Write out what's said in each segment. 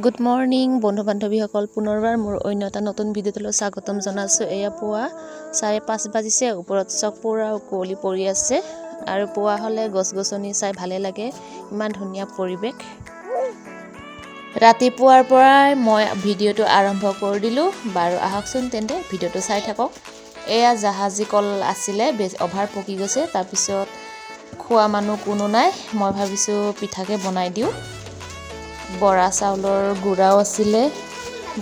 Good morning বন্ধু বান্ধৱীসকল পুনৰবাৰ মোৰ অন্য এটা নতুন ভিডিঅ'লৈ স্বাগতম জনাইছো। এয়া পুৱা 5:30 বাজিছে, ওপৰত চক পুৰা কুঁৱলী পৰি আছে আৰু পুৱা হলে গছ-গছনি চাই ভালে লাগে, ইমান ধুনীয়া পৰিৱেশ। ৰাতিপুৱাৰ পৰাই মই ভিডিঅ'টো আৰম্ভ কৰি দিলো। বাৰু আহকচোন তেন্তে ভিডিঅ'টো চাই থাকক। এয়া জাহাজী কল আছিলে, অভাৰ পকি গৈছে, তাৰ পিছত খোৱা মানুহ কোনো নাই, মই ভাবিছো পিঠাকে বনাই দিও। বৰা চাউলৰ গুড়াও আছিলে,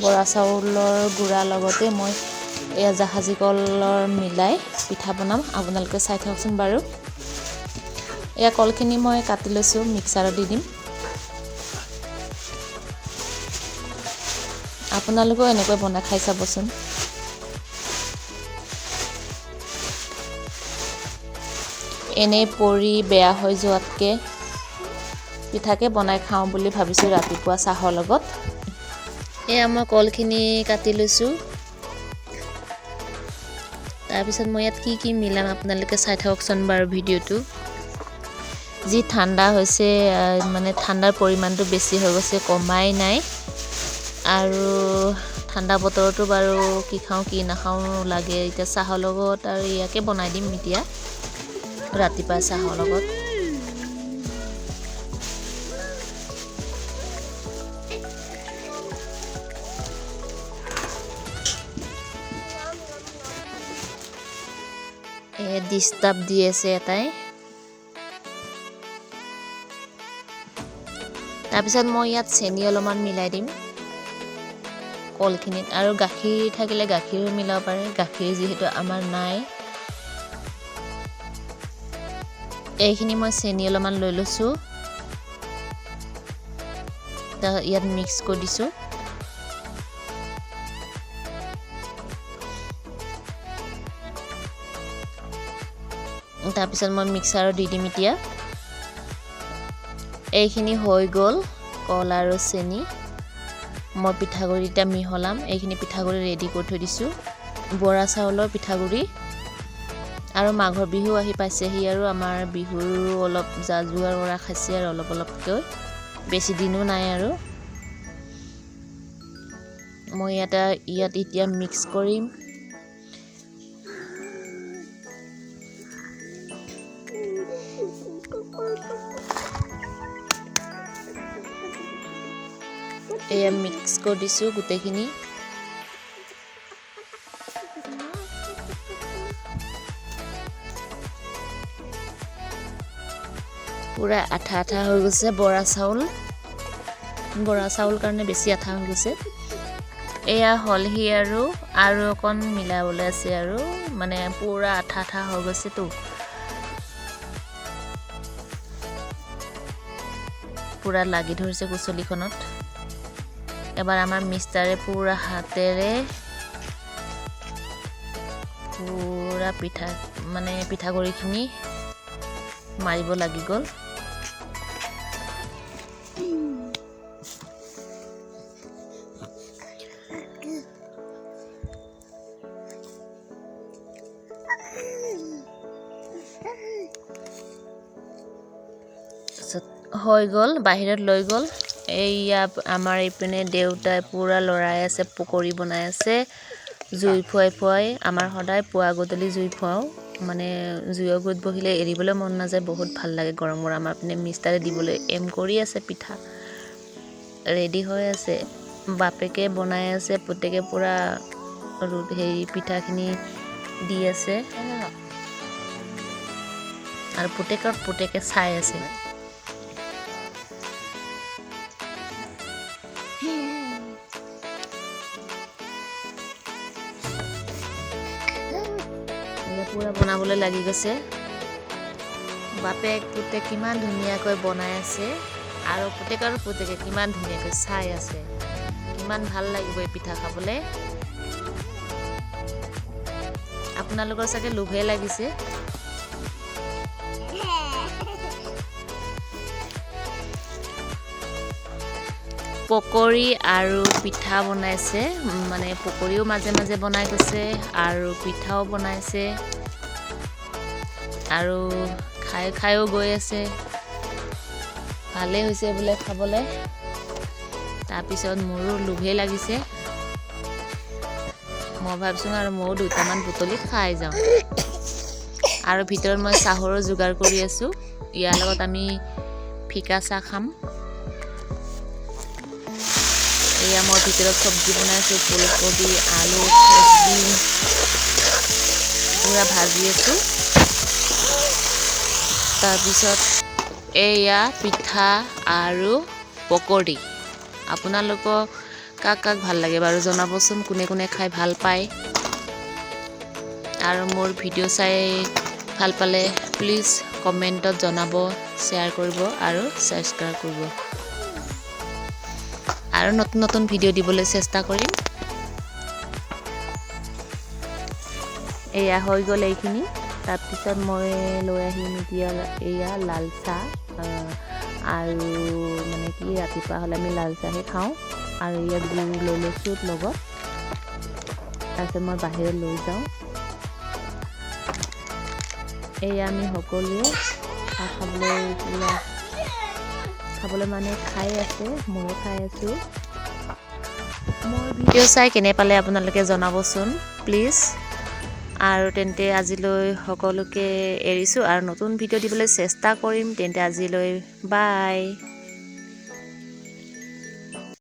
বৰা চাউলৰ গুড়া লগতে মই এয়া জাহাজী কলৰ মিলাই পিঠা বনাম, আপোনালোকে চাই থাকচোন। বাৰু এয়া কলখিনি মই কাটি লৈছো, মিক্সাৰত দি দিম। আপোনালোকেও এনেকৈ বনাই খাই চাবচোন। এনেই পৰি বেয়া হৈ যোৱাতকে পিঠাকে বনাই খাওঁ বুলি ভাবিছো ৰাতিপুৱা চাহৰ লগত। এয়া মই কলখিনি কাটি লৈছো, তাৰপিছত মই ইয়াত কি মিলাম আপোনালোকে চাই থাককচোন বাৰু ভিডিঅ'টো। যি ঠাণ্ডা হৈছে, মানে ঠাণ্ডাৰ পৰিমাণটো বেছি হৈ গৈছে, কমাই নাই। আৰু ঠাণ্ডা বতৰতো বাৰু কি খাওঁ কি নাখাওঁ লাগে, এতিয়া চাহৰ লগত আৰু ইয়াকে বনাই দিম এতিয়া ৰাতিপুৱা চাহৰ লগত। ডিস্টাৰ্ব দি আছে এটাই। তাৰপিছত মই ইয়াত চেনি অলপমান মিলাই দিম কলখিনিত, আৰু গাখীৰ থাকিলে গাখীৰো মিলাব পাৰে, গাখীৰ যিহেতু আমাৰ নাই। এইখিনি মই চেনি অলপমান লৈ লৈছো, ইয়াত মিক্স কৰি দিছো। তাৰপিছত মই মিক্সাৰত দি দিম এতিয়া। এইখিনি হৈ গ'ল কল আৰু চেনি, মই পিঠাগুড়ি এতিয়া মিহলাম। এইখিনি পিঠাগুড়ি ৰেডি কৰি থৈ দিছো, বৰা চাউলৰ পিঠাগুড়ি। আৰু মাঘৰ বিহু আহি পাইছেহি, আৰু আমাৰ বিহুৰো অলপ যা-যোগাৰ কৰা খাইছে আৰু অলপকৈ, বেছি দিনো নাই। আৰু মই ইয়াত এতিয়া মিক্স কৰিম। এয়া মিক্স কৰি দিছো গোটেইখিনি। পুৰা আঠা আঠা হৈ গৈছে, বৰা চাউল কাৰণে বেছি আঠা হৈ গৈছে। এয়া হলহি আৰু অকণ মিলাবলৈ আছে, আৰু মানে পুৰা আঠা আঠা হৈ গৈছেতো, পুৰা লাগি ধৰিছে কুচলিখনত। এবাৰ আমাৰ মিষ্টাৰে পুৰা হাতেৰে পুৰা পিঠাগুড়িখিনি মাৰিব লাগি গ'ল। হৈ গ'ল, বাহিৰত লৈ গ'ল। এইয়া আমাৰ এইপিনে দেউতাই পুৰা লৰাই আছে, পকৰি বনাই আছে, জুই ফুৱাই। আমাৰ সদায় পুৱা গধূলি জুই ফুৱাও, মানে জুইৰ গুৰিত বহিলে এৰিবলৈ মন নাযায়, বহুত ভাল লাগে গৰম গৰম। আমাৰ পিনে মিষ্টাৰে দিবলৈ এম কৰি আছে, পিঠা ৰেডি হৈ আছে, বাপেকে বনাই আছে, পুতেকে পুৰা পিঠাখিনি দি আছে, আৰু পুতেকে চাই আছে। পুৰা বনাবলৈ লাগি গৈছে, বাপেক পুতেক কিমান ধুনীয়াকৈ বনাই আছে, আৰু পুতেকে কিমান ধুনীয়াকৈ চাই আছে। কিমান ভাল লাগিব এই পিঠা খাবলৈ। আপোনালোকৰ চাগে লোভে লাগিছে। পকৰি আৰু পিঠা বনাইছে, মানে পকৰিও মাজে মাজে বনাই গৈছে আৰু পিঠাও বনাইছে, আৰু খায়ো গৈ আছে। ভালেই হৈছে বোলে খাবলৈ। তাৰপিছত মোৰো লোভে লাগিছে মই ভাবিছোঁ আৰু ময়ো দুটামান বুটলি খাই যাওঁ আৰু ভিতৰত মই চাহৰো যোগাৰ কৰি আছোঁ ইয়াৰ লগত আমি ফিকা চাহ খাম এয়া মই ভিতৰত চব্জি বনাইছোঁ ফুলকবি আলু ফ্ৰেঞ্চ পুৰা ভাজি আছোঁ তাৰপিছত এয়া পিঠা আৰু পকৰি আপোনালোকক কাক ভাল লাগে বাৰু জনাবচোন কোনে কোনে খাই ভাল পায় আৰু মোৰ ভিডিঅ' চাই ভাল পালে প্লিজ কমেণ্টত জনাব শ্বেয়াৰ কৰিব আৰু ছাবস্ক্ৰাইব কৰিব আৰু নতুন নতুন ভিডিঅ' দিবলৈ চেষ্টা কৰিম এয়া হৈ গ'ল এইখিনি তাৰপিছত মই লৈ আহিম এতিয়া এয়া লাল চাহ আৰু মানে কি ৰাতিপুৱা হ'লে আমি লাল চাহে খাওঁ আৰু ইয়াত গুড় লৈ লৈছোঁ লগত তাৰপিছত মই বাহিৰত লৈ যাওঁ এয়া আমি সকলোৱে চাহ খাবলৈ মানে খাই আছে ময়ো খাই আছোঁ মোৰ ভিডিঅ' চাই কেনে পালে আপোনালোকে জনাবচোন প্লিজ আৰু তেন্তে আজিলৈ সকলোকে এৰিছোঁ আৰু নতুন ভিডিঅ' দিবলৈ চেষ্টা কৰিম তেন্তে আজিলৈ বাই